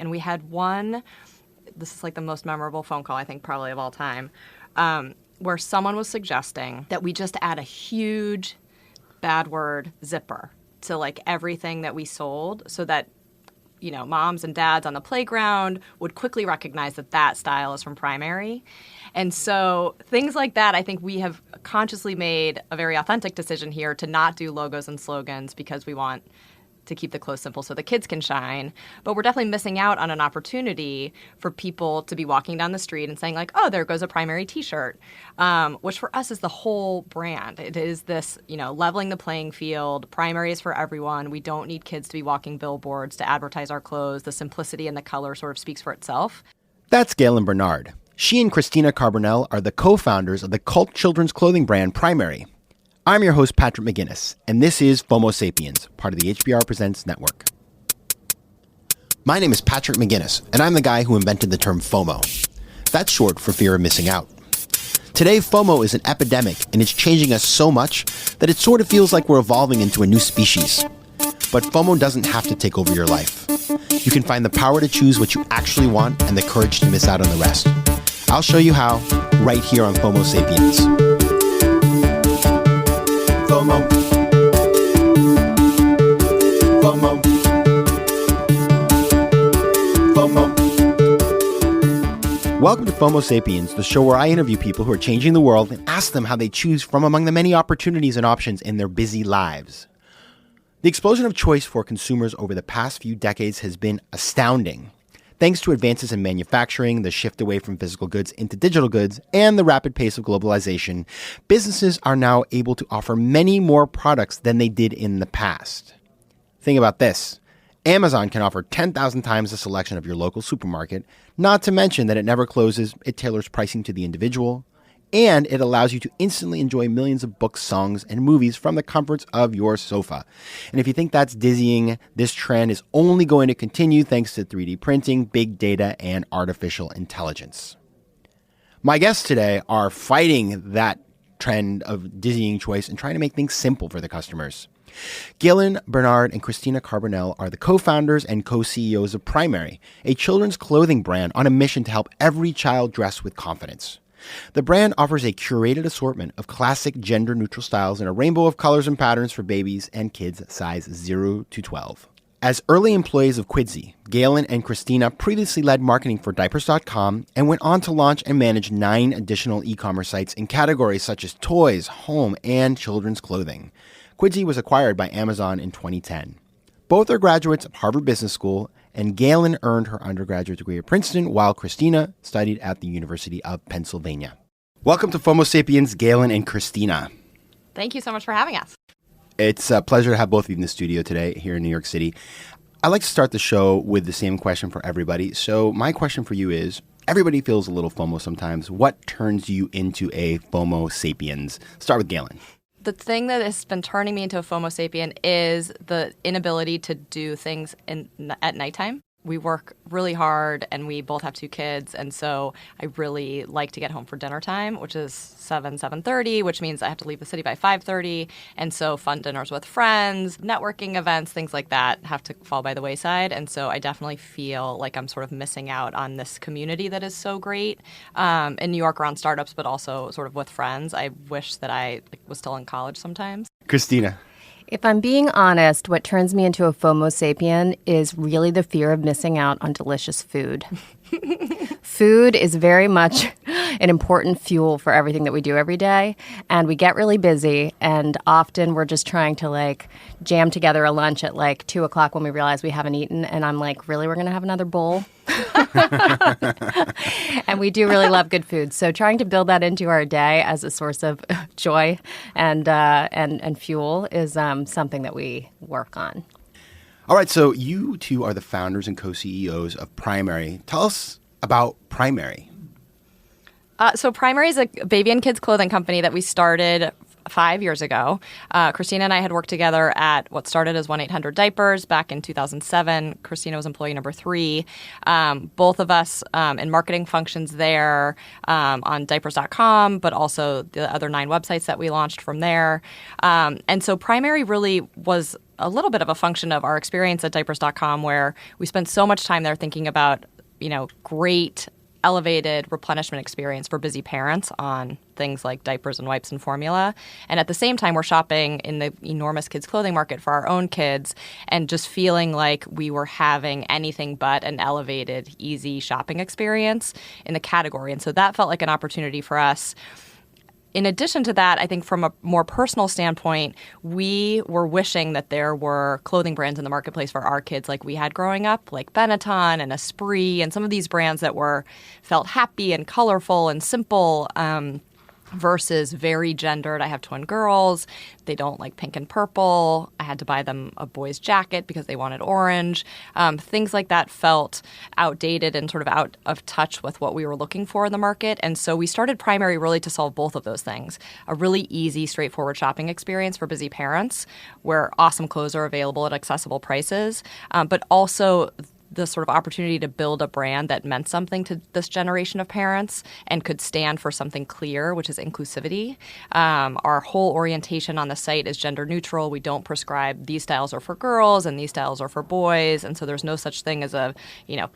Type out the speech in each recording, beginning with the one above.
And we had this is like the most memorable phone call, I think, probably of all time, where someone was suggesting that we just add a huge bad word zipper to like everything that we sold so that, moms and dads on the playground would quickly recognize that style is from Primary. And so things like that, I think we have consciously made a very authentic decision here to not do logos and slogans because we want to keep the clothes simple so the kids can shine. But we're definitely missing out on an opportunity for people to be walking down the street and saying like, oh, there goes a Primary t-shirt, which for us is the whole brand. It is this, leveling the playing field. Primary is for everyone. We don't need kids to be walking billboards to advertise our clothes. The simplicity and the color sort of speaks for itself. That's Galyn Bernard. She and Christina Carbonell are the co-founders of the cult children's clothing brand Primary. I'm your host, Patrick McGinnis, and this is FOMO Sapiens, part of the HBR Presents Network. My name is Patrick McGinnis, and I'm the guy who invented the term FOMO. That's short for fear of missing out. Today, FOMO is an epidemic, and it's changing us so much that it sort of feels like we're evolving into a new species. But FOMO doesn't have to take over your life. You can find the power to choose what you actually want and the courage to miss out on the rest. I'll show you how, right here on FOMO Sapiens. FOMO. FOMO. FOMO. Welcome to FOMO Sapiens, the show where I interview people who are changing the world and ask them how they choose from among the many opportunities and options in their busy lives. The explosion of choice for consumers over the past few decades has been astounding. Thanks to advances in manufacturing, the shift away from physical goods into digital goods, and the rapid pace of globalization, businesses are now able to offer many more products than they did in the past. Think about this. Amazon can offer 10,000 times the selection of your local supermarket, not to mention that it never closes, it tailors pricing to the individual, and it allows you to instantly enjoy millions of books, songs, and movies from the comforts of your sofa. And if you think that's dizzying, this trend is only going to continue thanks to 3D printing, big data, and artificial intelligence. My guests today are fighting that trend of dizzying choice and trying to make things simple for the customers. Galyn Bernard and Christina Carbonell are the co-founders and co-CEOs of Primary, a children's clothing brand on a mission to help every child dress with confidence. The brand offers a curated assortment of classic gender-neutral styles in a rainbow of colors and patterns for babies and kids size 0 to 12. As early employees of Quidsy, Galyn and Christina previously led marketing for Diapers.com and went on to launch and manage 9 additional e-commerce sites in categories such as toys, home, and children's clothing. Quidsy was acquired by Amazon in 2010. Both are graduates of Harvard Business School, and Galyn earned her undergraduate degree at Princeton, while Christina studied at the University of Pennsylvania. Welcome to FOMO Sapiens, Galyn and Christina. Thank you so much for having us. It's a pleasure to have both of you in the studio today here in New York City. I like to start the show with the same question for everybody. So my question for you is, everybody feels a little FOMO sometimes. What turns you into a FOMO Sapiens? Start with Galyn. The thing that has been turning me into a FOMO sapien is the inability to do things at nighttime. We work really hard, and we both have 2 kids, and so I really like to get home for dinner time, which is 7:30, which means I have to leave the city by 5:30, and so fun dinners with friends, networking events, things like that have to fall by the wayside, and so I definitely feel like I'm sort of missing out on this community that is so great in New York around startups, but also sort of with friends. I wish that I was still in college sometimes. Christina. If I'm being honest, what turns me into a FOMO sapien is really the fear of missing out on delicious food. Food is very much an important fuel for everything that we do every day, and we get really busy, and often we're just trying to jam together a lunch at 2 o'clock when we realize we haven't eaten, and I'm like, really, we're going to have another bowl? And we do really love good food, so trying to build that into our day as a source of joy and fuel is something that we work on. All right, so you two are the founders and co-CEOs of Primary. Tell us about Primary. So Primary is a baby and kids clothing company that we started 5 years ago. Christina and I had worked together at what started as 1-800-Diapers back in 2007. Christina was employee number 3. Both of us in marketing functions there on Diapers.com, but also the other 9 websites that we launched from there. And so Primary really was a little bit of a function of our experience at diapers.com, where we spent so much time there thinking about, great elevated replenishment experience for busy parents on things like diapers and wipes and formula. And at the same time, we're shopping in the enormous kids' clothing market for our own kids and just feeling like we were having anything but an elevated, easy shopping experience in the category. And so that felt like an opportunity for us. In addition to that, I think from a more personal standpoint, we were wishing that there were clothing brands in the marketplace for our kids like we had growing up, like Benetton and Esprit and some of these brands that felt happy and colorful and simple, versus very gendered. I have twin girls. They don't like pink and purple. I had to buy them a boy's jacket because they wanted orange. Things like that felt outdated and sort of out of touch with what we were looking for in the market. And so we started Primary really to solve both of those things. A really easy, straightforward shopping experience for busy parents where awesome clothes are available at accessible prices, but also the sort of opportunity to build a brand that meant something to this generation of parents and could stand for something clear, which is inclusivity. Our whole orientation on the site is gender neutral. We don't prescribe these styles are for girls and these styles are for boys. And so there's no such thing as a,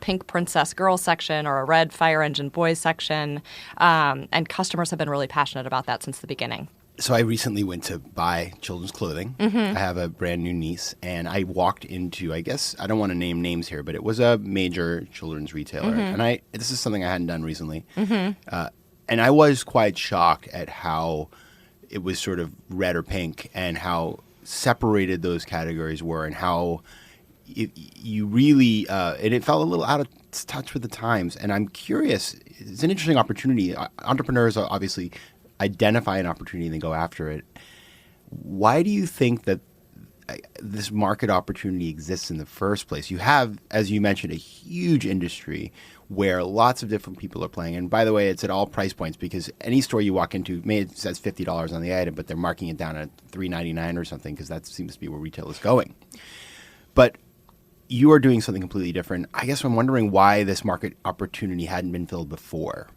pink princess girls section or a red fire engine boys section. And customers have been really passionate about that since the beginning. So I recently went to buy children's clothing. I have a brand new niece, and I walked into, I guess, I don't want to name names here, but it was a major children's retailer. And this is something I hadn't done recently. And I was quite shocked at how it was sort of red or pink and how separated those categories were and how you really, and it felt a little out of touch with the times. And I'm curious, it's an interesting opportunity. Entrepreneurs obviously identify an opportunity and then go after it. Why do you think that this market opportunity exists in the first place? You have, as you mentioned, a huge industry where lots of different people are playing. And by the way, it's at all price points because any store you walk into, maybe it says $50 on the item, but they're marking it down at $3.99 or something because that seems to be where retail is going. But you are doing something completely different. I guess I'm wondering why this market opportunity hadn't been filled before.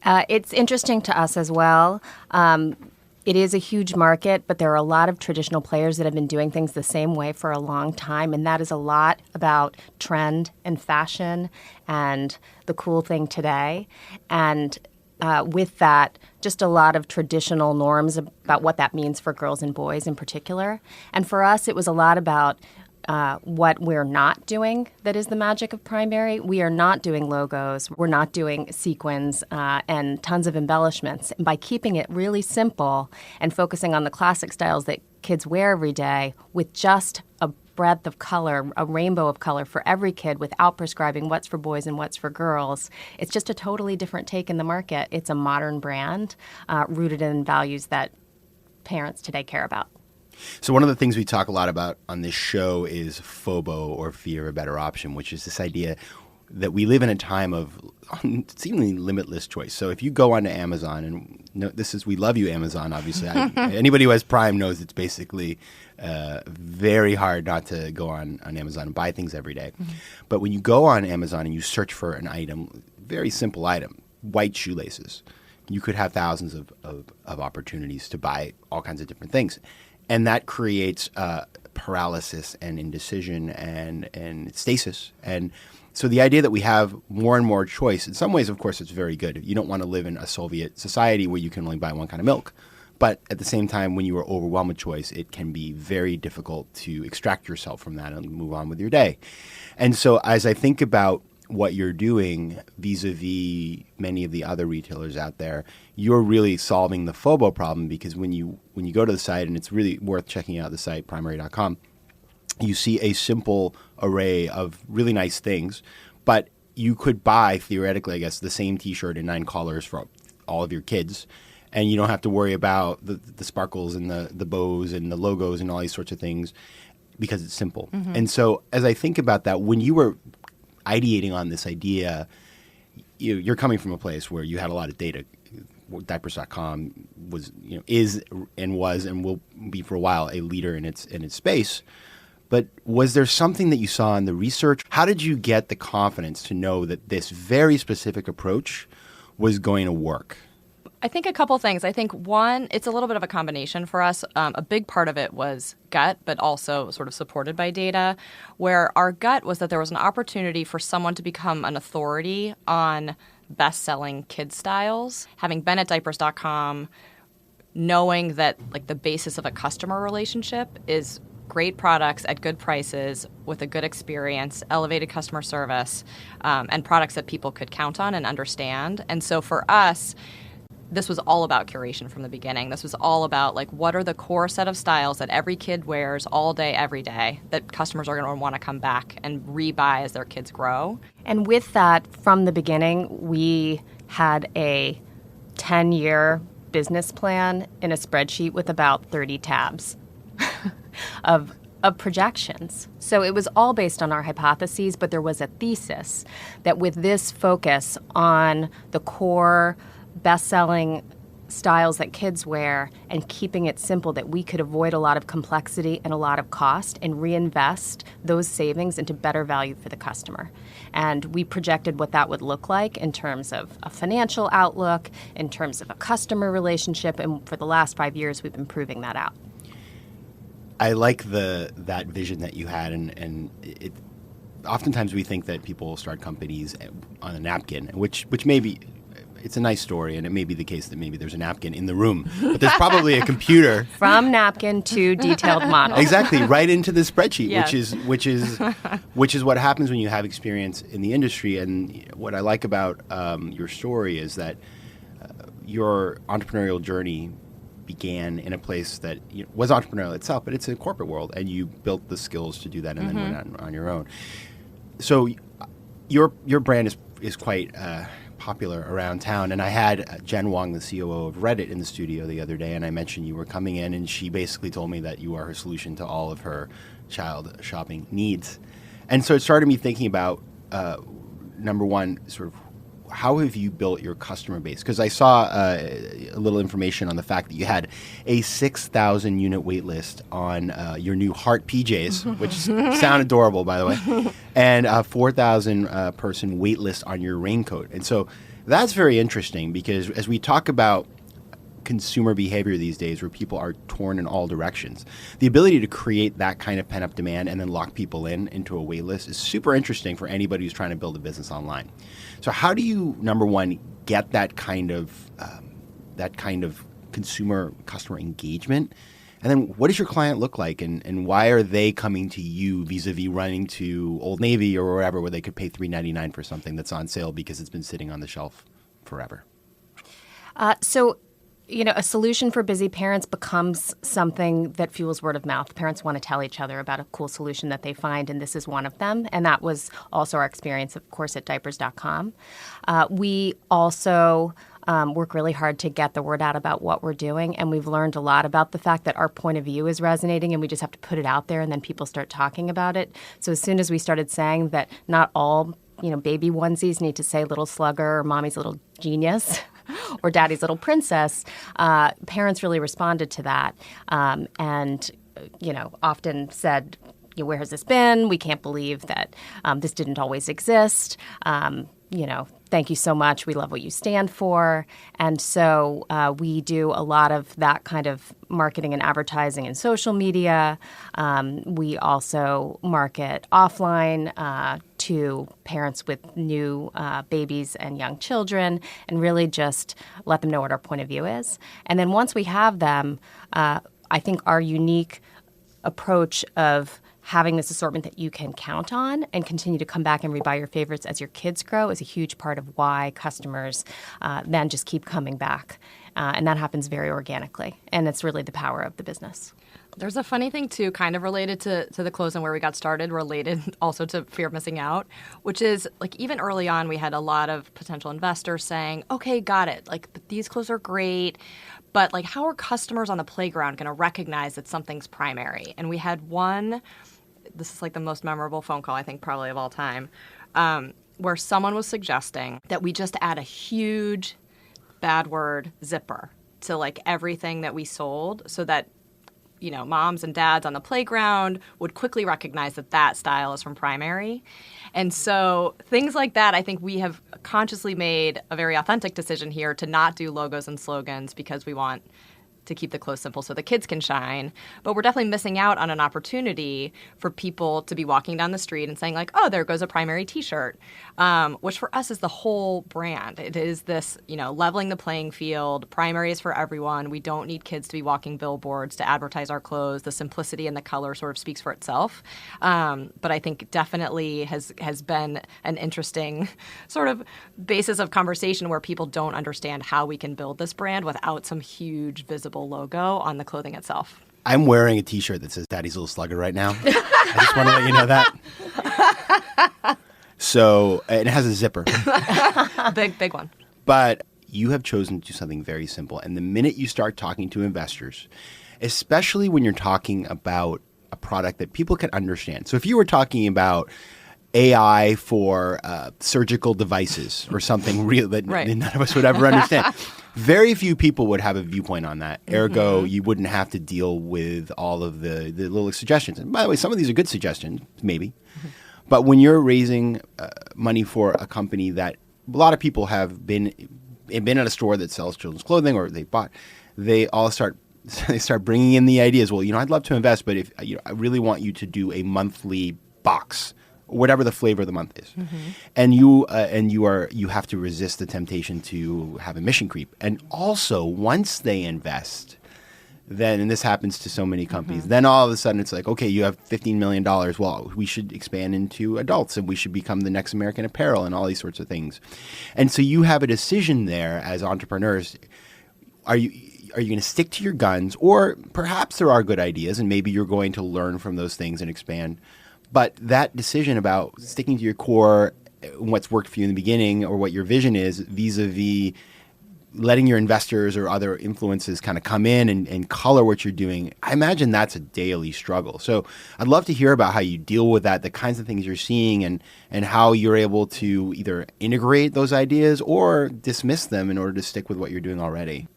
It's interesting to us as well. It is a huge market, but there are a lot of traditional players that have been doing things the same way for a long time, and that is a lot about trend and fashion and the cool thing today. And with that, just a lot of traditional norms about what that means for girls and boys in particular. And for us, it was a lot about what we're not doing that is the magic of Primary. We are not doing logos. We're not doing sequins and tons of embellishments. And by keeping it really simple and focusing on the classic styles that kids wear every day with just a breadth of color, a rainbow of color for every kid without prescribing what's for boys and what's for girls, it's just a totally different take in the market. It's a modern brand rooted in values that parents today care about. So one of the things we talk a lot about on this show is FOMO, or fear of a better option, which is this idea that we live in a time of seemingly limitless choice. So if you go onto Amazon, and we love you, Amazon, obviously. Anybody who has Prime knows it's basically very hard not to go on Amazon and buy things every day. But when you go on Amazon and you search for an item, very simple item, white shoelaces, you could have thousands of opportunities to buy all kinds of different things. And that creates paralysis and indecision and stasis. And so the idea that we have more and more choice, in some ways, of course, it's very good. You don't want to live in a Soviet society where you can only buy one kind of milk. But at the same time, when you are overwhelmed with choice, it can be very difficult to extract yourself from that and move on with your day. And so as I think about what you're doing vis-a-vis many of the other retailers out there, you're really solving the FOMO problem, because when you go to the site, and it's really worth checking out the site, primary.com, you see a simple array of really nice things, but you could buy, theoretically, I guess, the same T-shirt in 9 colors for all of your kids, and you don't have to worry about the sparkles and the bows and the logos and all these sorts of things because it's simple. And so as I think about that, when you were ideating on this idea, you're coming from a place where you had a lot of data. Diapers.com is and was and will be for a while a leader in its space. But was there something that you saw in the research? How did you get the confidence to know that this very specific approach was going to work? I think a couple things. I think one, it's a little bit of a combination for us. A big part of it was gut, but also sort of supported by data, where our gut was that there was an opportunity for someone to become an authority on best-selling kid styles. Having been at diapers.com, knowing that like the basis of a customer relationship is great products at good prices with a good experience, elevated customer service, and products that people could count on and understand. And so for us, this was all about curation from the beginning. This was all about like what are the core set of styles that every kid wears all day, every day, that customers are going to want to come back and rebuy as their kids grow. And with that, from the beginning, we had a 10-year business plan in a spreadsheet with about 30 tabs of projections. So it was all based on our hypotheses, but there was a thesis that with this focus on the core best-selling styles that kids wear and keeping it simple, that we could avoid a lot of complexity and a lot of cost and reinvest those savings into better value for the customer. And we projected what that would look like in terms of a financial outlook, in terms of a customer relationship, and for the last 5 years, we've been proving that out. I like that vision that you had, and it. Oftentimes we think that people start companies on a napkin, which maybe it's a nice story, and it may be the case that maybe there's a napkin in the room, but there's probably a computer from napkin to detailed model. Exactly, right into the spreadsheet, Yes. which is what happens when you have experience in the industry. And what I like about your story is that your entrepreneurial journey began in a place that was entrepreneurial itself, but it's a corporate world, and you built the skills to do that and then went on your own. So your brand is quite popular around town, and I had Jen Wong, the COO of Reddit, in the studio the other day, and I mentioned you were coming in, and she basically told me that you are her solution to all of her child shopping needs. And so it started me thinking about, number one, sort of how have you built your customer base? Because I saw a little information on the fact that you had a 6,000 unit wait list on your new Heart PJs, which sound adorable, by the way, and a 4,000 person wait list on your raincoat. And so that's very interesting because as we talk about consumer behavior these days where people are torn in all directions, the ability to create that kind of pent-up demand and then lock people into a wait list is super interesting for anybody who's trying to build a business online. So how do you, number one, get that kind of customer engagement? And then what does your client look like, and why are they coming to you vis-a-vis running to Old Navy or wherever where they could pay $3.99 for something that's on sale because it's been sitting on the shelf forever? A solution for busy parents becomes something that fuels word of mouth. Parents want to tell each other about a cool solution that they find, and this is one of them. And that was also our experience, of course, at diapers.com. We also work really hard to get the word out about what we're doing, and we've learned a lot about the fact that our point of view is resonating, and we just have to put it out there, and then people start talking about it. So as soon as we started saying that not all baby onesies need to say little slugger or mommy's little genius or daddy's little princess, parents really responded to that and often said, where has this been? We can't believe that this didn't always exist. Thank you so much. We love what you stand for. And so we do a lot of that kind of marketing and advertising in social media. We also market offline to parents with new babies and young children, and really just let them know what our point of view is. And then once we have them, I think our unique approach of having this assortment that you can count on and continue to come back and rebuy your favorites as your kids grow is a huge part of why customers then just keep coming back. And that happens very organically. And it's really the power of the business. There's a funny thing, too, kind of related to the close and where we got started, related also to fear of missing out, which is, like, even early on, we had a lot of potential investors saying, okay, got it. Like, but these clothes are great. But, like, how are customers on the playground going to recognize that something's primary? And we had one, this is, like, the most memorable phone call, I think, probably of all time, where someone was suggesting that we just add a huge bad word zipper to, like, everything that we sold so that moms and dads on the playground would quickly recognize that that style is from primary. And so things like that, I think we have consciously made a very authentic decision here to not do logos and slogans because we want to keep the clothes simple so the kids can shine. But we're definitely missing out on an opportunity for people to be walking down the street and saying like, oh, there goes a primary t-shirt, which for us is the whole brand. It is this, leveling the playing field. Primary is for everyone. We don't need kids to be walking billboards to advertise our clothes. The simplicity and the color sort of speaks for itself. But I think definitely has been an interesting sort of basis of conversation where people don't understand how we can build this brand without some huge visible logo on the clothing itself. I'm wearing a t-shirt that says Daddy's Little Slugger right now. I just want to let you know that. So it has a zipper. Big one. But you have chosen to do something very simple. And the minute you start talking to investors, especially when you're talking about a product that people can understand. So if you were talking about AI for surgical devices or something real that none of us would ever understand. Very few people would have a viewpoint on that. Ergo, you wouldn't have to deal with all of the little suggestions. And by the way, some of these are good suggestions, maybe. But when you're raising money for a company that a lot of people have been at a store that sells children's clothing or they all start bringing in the ideas. Well, I'd love to invest, but if I really want you to do a monthly box, whatever the flavor of the month is, and you have to resist the temptation to have a mission creep. And also, once they invest, then, and this happens to so many companies, then all of a sudden it's like, okay, you have $15 million. Well, we should expand into adults, and we should become the next American Apparel, and all these sorts of things. And so you have a decision there as entrepreneurs. Are you going to stick to your guns, or perhaps there are good ideas, and maybe you're going to learn from those things and expand? But that decision about sticking to your core, what's worked for you in the beginning, or what your vision is, vis-a-vis letting your investors or other influences kind of come in and color what you're doing, I imagine that's a daily struggle. So I'd love to hear about how you deal with that, the kinds of things you're seeing, and how you're able to either integrate those ideas or dismiss them in order to stick with what you're doing already.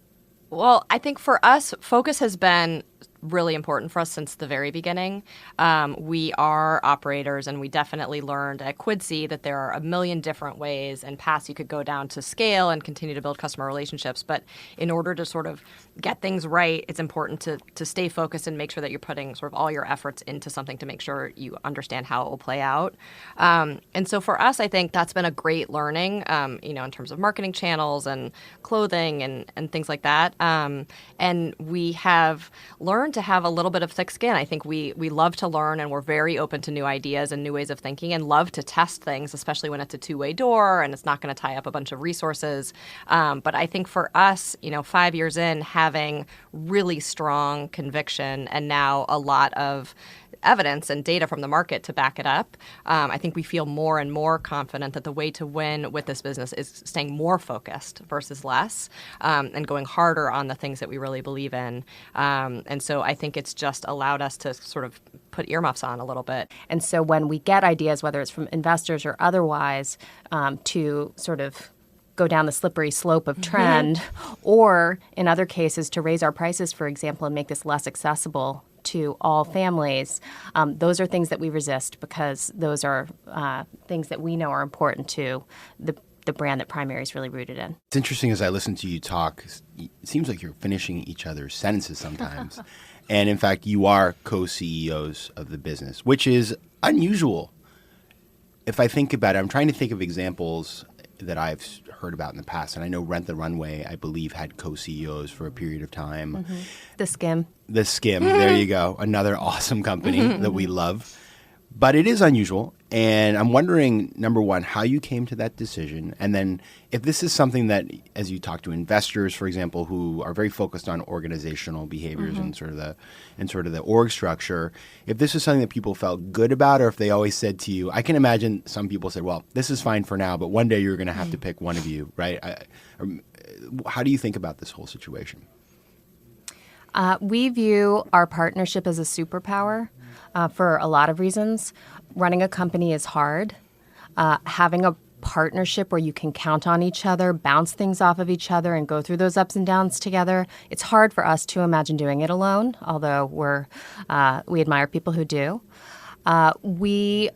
Well, I think for us, focus has been really important for us since the very beginning. We are operators, and we definitely learned at Quidsi that there are a million different ways and paths you could go down to scale and continue to build customer relationships. But in order to sort of get things right, it's important to stay focused and make sure that you're putting sort of all your efforts into something to make sure you understand how it will play out. And so for us, I think that's been a great learning, in terms of marketing channels and clothing and things like that. And we have learned to have a little bit of thick skin. I think we love to learn, and we're very open to new ideas and new ways of thinking, and love to test things, especially when it's a two-way door and it's not going to tie up a bunch of resources. But I think for us, 5 years in, having really strong conviction and now a lot of evidence and data from the market to back it up, I think we feel more and more confident that the way to win with this business is staying more focused versus less, and going harder on the things that we really believe in. And so I think it's just allowed us to sort of put earmuffs on a little bit. And so when we get ideas, whether it's from investors or otherwise, to sort of go down the slippery slope of trend, or in other cases to raise our prices, for example, and make this less accessible to all families, those are things that we resist because those are things that we know are important to the brand that Primary is really rooted in. It's interesting as I listen to you talk, it seems like you're finishing each other's sentences sometimes. And in fact, you are co-CEOs of the business, which is unusual. If I think about it, I'm trying to think of examples that I've heard about in the past. And I know Rent the Runway, I believe, had co-CEOs for a period of time. The Skim. The Skim, there you go. Another awesome company that we love. But it is unusual. And I'm wondering, number one, how you came to that decision. And then if this is something that, as you talk to investors, for example, who are very focused on organizational behaviors and sort of the org structure, if this is something that people felt good about, or if they always said to you, I can imagine some people said, well, this is fine for now, but one day you're going to have to pick one of you, right? How do you think about this whole situation? We view our partnership as a superpower for a lot of reasons. Running a company is hard. Having a partnership where you can count on each other, bounce things off of each other, and go through those ups and downs together. It's hard for us to imagine doing it alone, although we admire people who do. We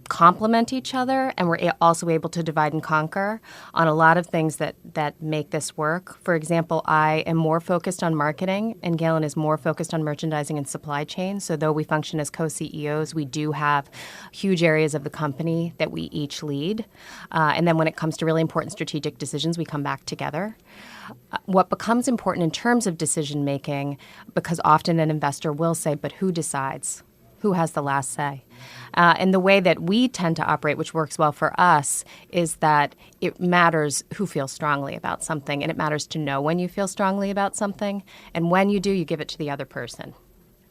complement each other, and we're also able to divide and conquer on a lot of things that make this work. For example, I am more focused on marketing, and Galyn is more focused on merchandising and supply chain. So though we function as co-CEOs, we do have huge areas of the company that we each lead. And then when it comes to really important strategic decisions, we come back together. What becomes important in terms of decision making, because often an investor will say, but who decides? Who has the last say? And the way that we tend to operate, which works well for us, is that it matters who feels strongly about something, and it matters to know when you feel strongly about something. And when you do, you give it to the other person.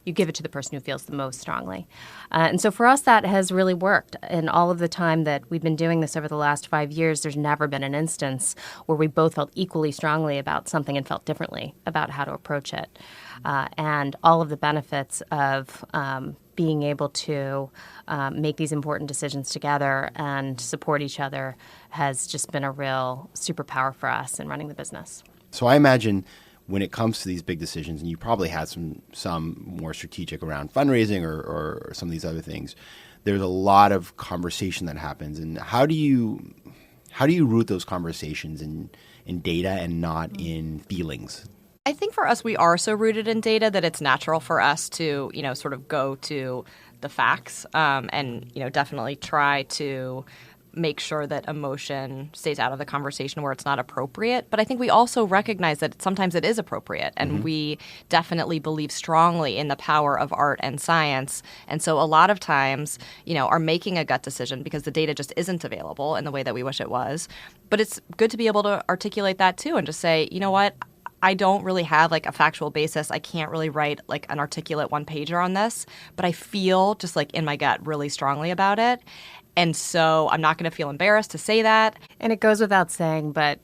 You give it to the person who feels the most strongly. And so for us, that has really worked. And all of the time that we've been doing this over the last 5 years, there's never been an instance where we both felt equally strongly about something and felt differently about how to approach it. And all of the benefits of being able to make these important decisions together and support each other has just been a real superpower for us in running the business. So I imagine when it comes to these big decisions, and you probably had some more strategic around fundraising or some of these other things, there's a lot of conversation that happens. And how do you root those conversations in data and not in feelings? I think for us, we are so rooted in data that it's natural for us to, sort of go to the facts and, definitely try to make sure that emotion stays out of the conversation where it's not appropriate. But I think we also recognize that sometimes it is appropriate. And we definitely believe strongly in the power of art and science. And so a lot of times, are making a gut decision because the data just isn't available in the way that we wish it was. But it's good to be able to articulate that too and just say, you know what? I don't really have like a factual basis. I can't really write like an articulate one-pager on this, but I feel just like in my gut really strongly about it. And so I'm not going to feel embarrassed to say that. And it goes without saying, but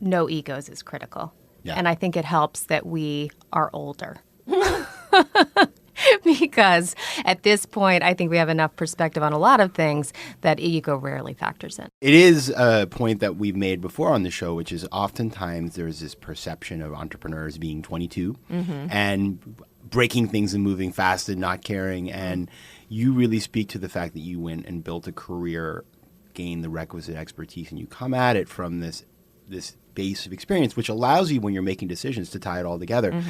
no egos is critical. Yeah. And I think it helps that we are older. Because at this point, I think we have enough perspective on a lot of things that ego rarely factors in. It is a point that we've made before on the show, which is oftentimes there's this perception of entrepreneurs being 22 and breaking things and moving fast and not caring. And you really speak to the fact that you went and built a career, gained the requisite expertise, and you come at it from this base of experience, which allows you, when you're making decisions, to tie it all together.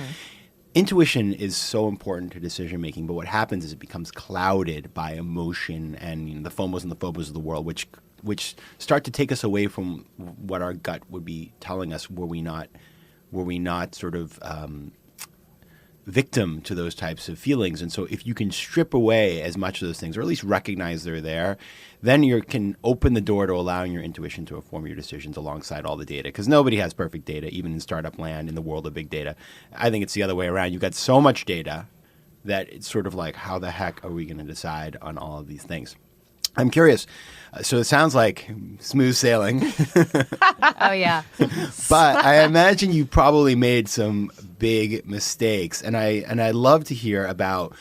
Intuition is so important to decision making, but what happens is it becomes clouded by emotion and the FOMOs and the phobos of the world, which start to take us away from what our gut would be telling us. Were we not sort of victim to those types of feelings? And so if you can strip away as much of those things, or at least recognize they're there, then you can open the door to allowing your intuition to inform your decisions alongside all the data. Because nobody has perfect data, even in startup land, in the world of big data. I think it's the other way around. You've got so much data that it's sort of like, how the heck are we going to decide on all of these things? I'm curious. So it sounds like smooth sailing. Oh, yeah. But I imagine you probably made some big mistakes. And I love to hear about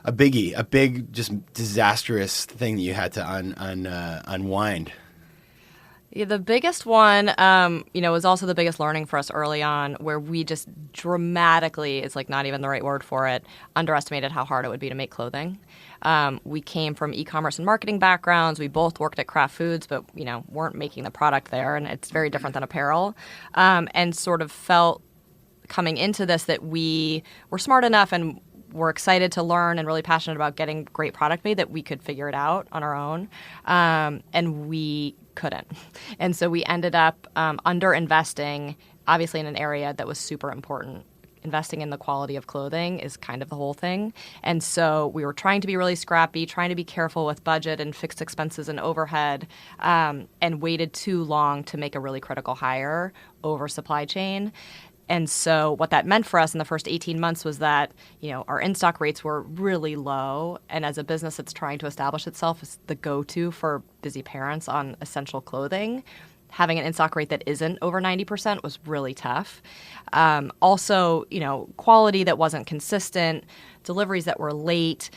a big, just disastrous thing that you had to unwind. Yeah, the biggest one, was also the biggest learning for us early on, where we just dramatically, it's like not even the right word for it, underestimated how hard it would be to make clothing. We came from e-commerce and marketing backgrounds. We both worked at Kraft Foods, but, weren't making the product there. And it's very different than apparel. And sort of felt coming into this that we were smart enough and were excited to learn and really passionate about getting great product made that we could figure it out on our own. And we couldn't. And so we ended up under-investing, obviously in an area that was super important. Investing in the quality of clothing is kind of the whole thing. And so we were trying to be really scrappy, trying to be careful with budget and fixed expenses and overhead, and waited too long to make a really critical hire over supply chain. And so what that meant for us in the first 18 months was that, our in-stock rates were really low. And as a business that's trying to establish itself as the go-to for busy parents on essential clothing, having an in-stock rate that isn't over 90% was really tough. Also, quality that wasn't consistent, deliveries that were late.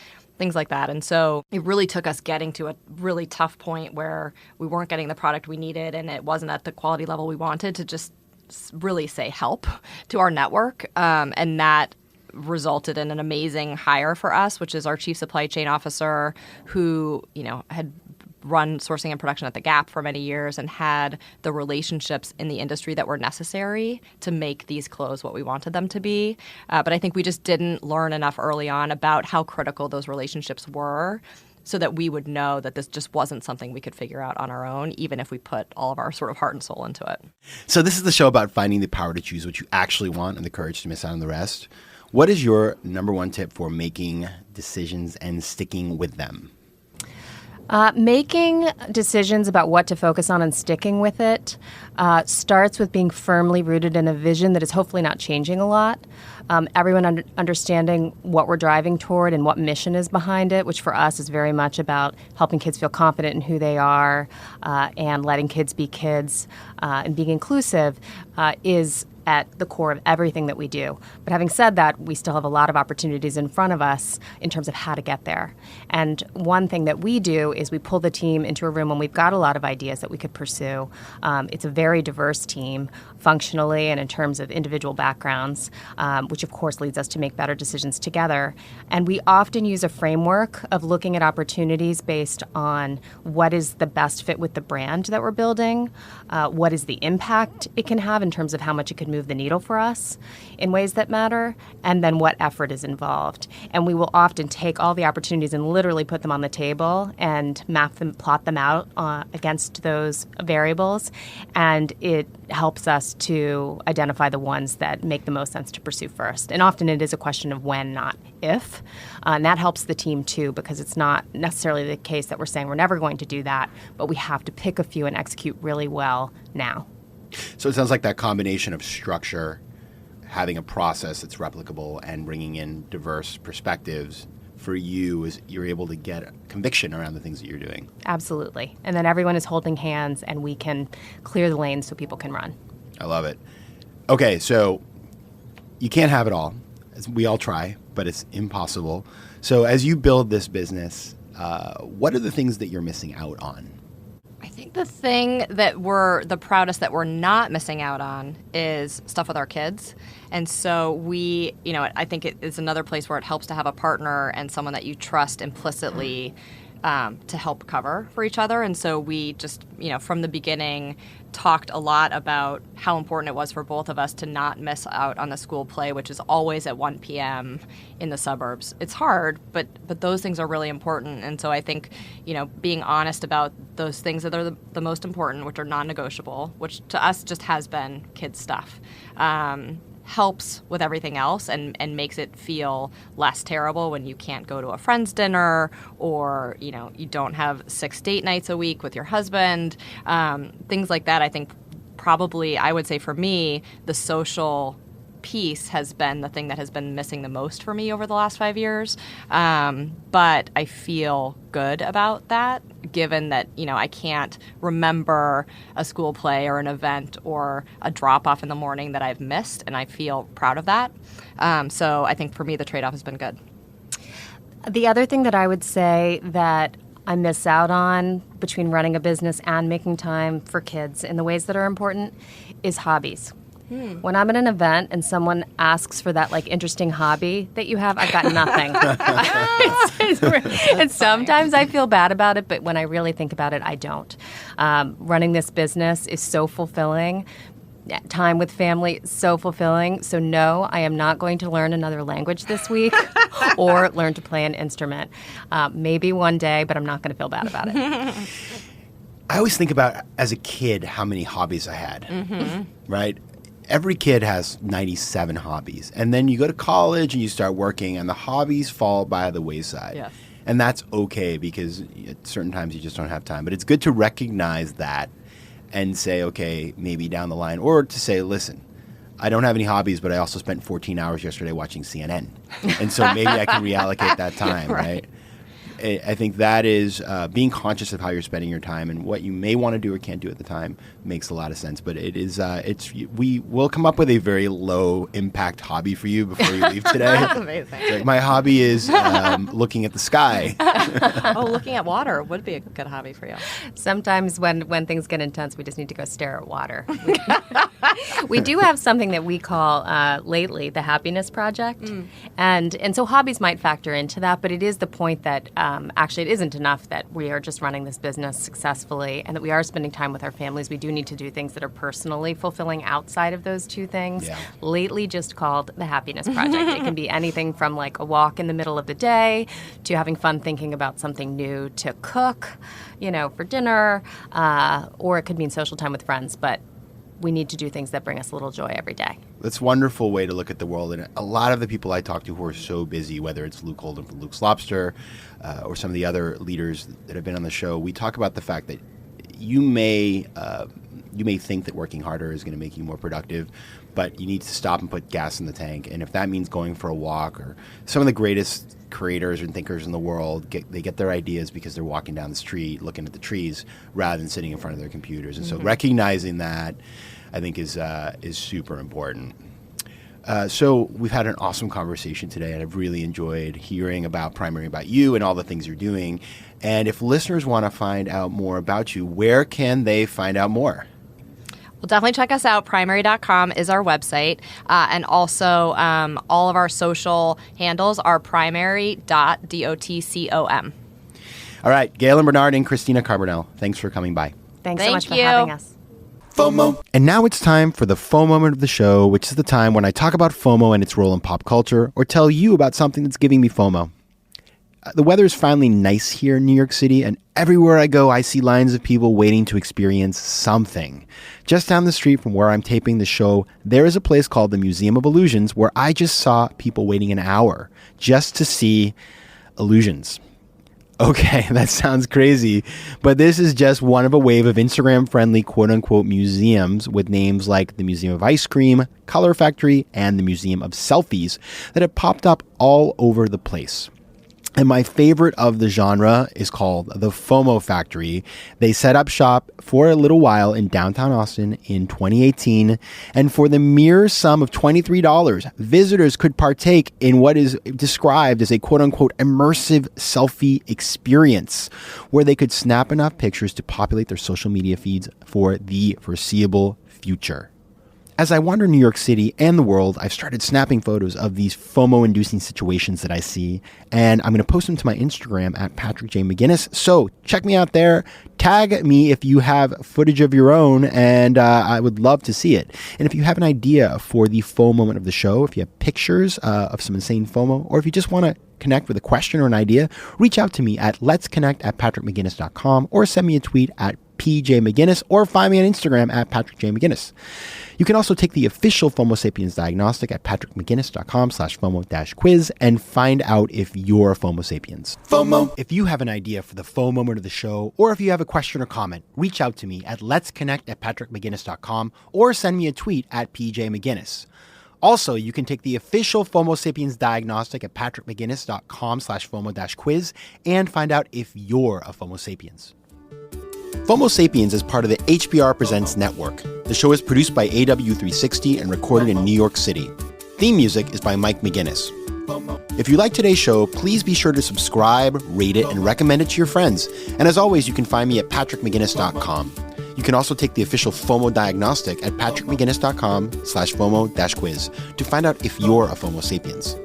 things like that. And so it really took us getting to a really tough point where we weren't getting the product we needed and it wasn't at the quality level we wanted to just really say help to our network. And that resulted in an amazing hire for us, which is our chief supply chain officer who, had run sourcing and production at The Gap for many years and had the relationships in the industry that were necessary to make these clothes what we wanted them to be. But I think we just didn't learn enough early on about how critical those relationships were so that we would know that this just wasn't something we could figure out on our own, even if we put all of our sort of heart and soul into it. So this is the show about finding the power to choose what you actually want and the courage to miss out on the rest. What is your number one tip for making decisions and sticking with them? Making decisions about what to focus on and sticking with it starts with being firmly rooted in a vision that is hopefully not changing a lot. Everyone understanding what we're driving toward and what mission is behind it, which for us is very much about helping kids feel confident in who they are and letting kids be kids and being inclusive is at the core of everything that we do. But having said that, we still have a lot of opportunities in front of us in terms of how to get there. And one thing that we do is we pull the team into a room when we've got a lot of ideas that we could pursue. It's a very diverse team functionally and in terms of individual backgrounds, which of course leads us to make better decisions together. And we often use a framework of looking at opportunities based on what is the best fit with the brand that we're building, what is the impact it can have in terms of how much it could move the needle for us in ways that matter, and then what effort is involved. And we will often take all the opportunities and literally put them on the table and map them, plot them out against those variables, and it helps us to identify the ones that make the most sense to pursue first. And often it is a question of when, not if. And that helps the team too, because it's not necessarily the case that we're saying we're never going to do that, but we have to pick a few and execute really well now. So it sounds like that combination of structure, having a process that's replicable, and bringing in diverse perspectives for you is you're able to get conviction around the things that you're doing. Absolutely. And then everyone is holding hands and we can clear the lanes so people can run. I love it. Okay, so you can't have it all. We all try, but it's impossible. So as you build this business, what are the things that you're missing out on? I think the thing that we're the proudest that we're not missing out on is stuff with our kids. And so we, I think it is another place where it helps to have a partner and someone that you trust implicitly to help cover for each other. And so we just, from the beginning, talked a lot about how important it was for both of us to not miss out on the school play, which is always at 1 p.m. in the suburbs. It's hard, but those things are really important. And so I think, being honest about those things that are the most important, which are non-negotiable, which to us just has been kids stuff, helps with everything else and makes it feel less terrible when you can't go to a friend's dinner or, you don't have 6 date nights a week with your husband. Things like that, I think probably, I would say for me, the social piece has been the thing that has been missing the most for me over the last 5 years. But I feel good about that, given that, I can't remember a school play or an event or a drop-off in the morning that I've missed, and I feel proud of that. So I think for me, the trade-off has been good. The other thing that I would say that I miss out on between running a business and making time for kids in the ways that are important is hobbies. When I'm at an event and someone asks for that interesting hobby that you have, I've got nothing. And sometimes I feel bad about it, but when I really think about it, I don't. Running this business is so fulfilling. Time with family is so fulfilling. So no, I am not going to learn another language this week or learn to play an instrument. Maybe one day, but I'm not going to feel bad about it. I always think about, as a kid, how many hobbies I had, right? Every kid has 97 hobbies. And then you go to college and you start working and the hobbies fall by the wayside. Yes. And that's okay because at certain times you just don't have time. But it's good to recognize that and say, okay, maybe down the line. Or to say, listen, I don't have any hobbies, but I also spent 14 hours yesterday watching CNN. And so maybe I can reallocate that time, right? I think that is being conscious of how you're spending your time and what you may want to do or can't do at the time makes a lot of sense. But it is, we will come up with a very low impact hobby for you before you leave today. That's amazing. Like, my hobby is looking at the sky. Looking at water would be a good hobby for you. Sometimes when things get intense, we just need to go stare at water. We do have something that we call lately the Happiness Project. And so hobbies might factor into that, but it is the point that actually it isn't enough that we are just running this business successfully and that we are spending time with our families. We do need to do things that are personally fulfilling outside of those two things. Yeah. Lately just called the Happiness Project. It can be anything from like a walk in the middle of the day to having fun thinking about something new to cook, for dinner, or it could mean social time with friends. But we need to do things that bring us a little joy every day. That's a wonderful way to look at the world. And a lot of the people I talk to who are so busy, whether it's Luke Holden from Luke's Lobster or some of the other leaders that have been on the show, we talk about the fact that you may think that working harder is going to make you more productive, but you need to stop and put gas in the tank. And if that means going for a walk, or some of the greatest creators and thinkers in the world, they get their ideas because they're walking down the street, looking at the trees, rather than sitting in front of their computers. And so recognizing that, I think, is super important. So we've had an awesome conversation today, and I've really enjoyed hearing about Primary, about you and all the things you're doing. And if listeners want to find out more about you, where can they find out more? Well, definitely check us out. Primary.com is our website. And also all of our social handles are primary.dotcom. All right. Galyn Bernard and Christina Carbonell, thanks for coming by. Thanks so much for having us. FOMO. And now it's time for the FOMO moment of the show, which is the time when I talk about FOMO and its role in pop culture, or tell you about something that's giving me FOMO. The weather is finally nice here in New York City, and everywhere I go, I see lines of people waiting to experience something. Just down the street from where I'm taping the show, there is a place called the Museum of Illusions, where I just saw people waiting an hour just to see illusions. Okay, that sounds crazy, but this is just one of a wave of Instagram-friendly quote-unquote museums with names like the Museum of Ice Cream, Color Factory, and the Museum of Selfies that have popped up all over the place. And my favorite of the genre is called the FOMO Factory. They set up shop for a little while in downtown Austin in 2018. And for the mere sum of $23, visitors could partake in what is described as a quote-unquote immersive selfie experience, where they could snap enough pictures to populate their social media feeds for the foreseeable future. As I wander New York City and the world, I've started snapping photos of these FOMO-inducing situations that I see, and I'm going to post them to my Instagram at Patrick J. McGinnis. So check me out there. Tag me if you have footage of your own, and I would love to see it. And if you have an idea for the FOMO moment of the show, if you have pictures of some insane FOMO, or if you just want to connect with a question or an idea, reach out to me at letsconnect@patrickmcginnis.com, or send me a tweet at PJMcGinnis, or find me on Instagram at Patrick J. McGinnis. You can also take the official FOMO Sapiens diagnostic at patrickmcginnis.com/FOMO-quiz and find out if you're a FOMO Sapiens. FOMO. If you have an idea for the FOMO moment of the show, or if you have a question or comment, reach out to me at letsconnect@patrickmcginnis.com, or send me a tweet at PJMcGinnis. Also, you can take the official FOMO Sapiens diagnostic at patrickmcginnis.com/FOMO-quiz and find out if you're a FOMO Sapiens. FOMO Sapiens is part of the HBR Presents Network. The show is produced by AW360 and recorded in New York City. Theme music is by Mike McGinnis. If you like today's show, please be sure to subscribe, rate it, and recommend it to your friends. And as always, you can find me at patrickmcginnis.com. You can also take the official FOMO diagnostic at patrickmcginnis.com/FOMO-quiz to find out if you're a FOMO Sapiens.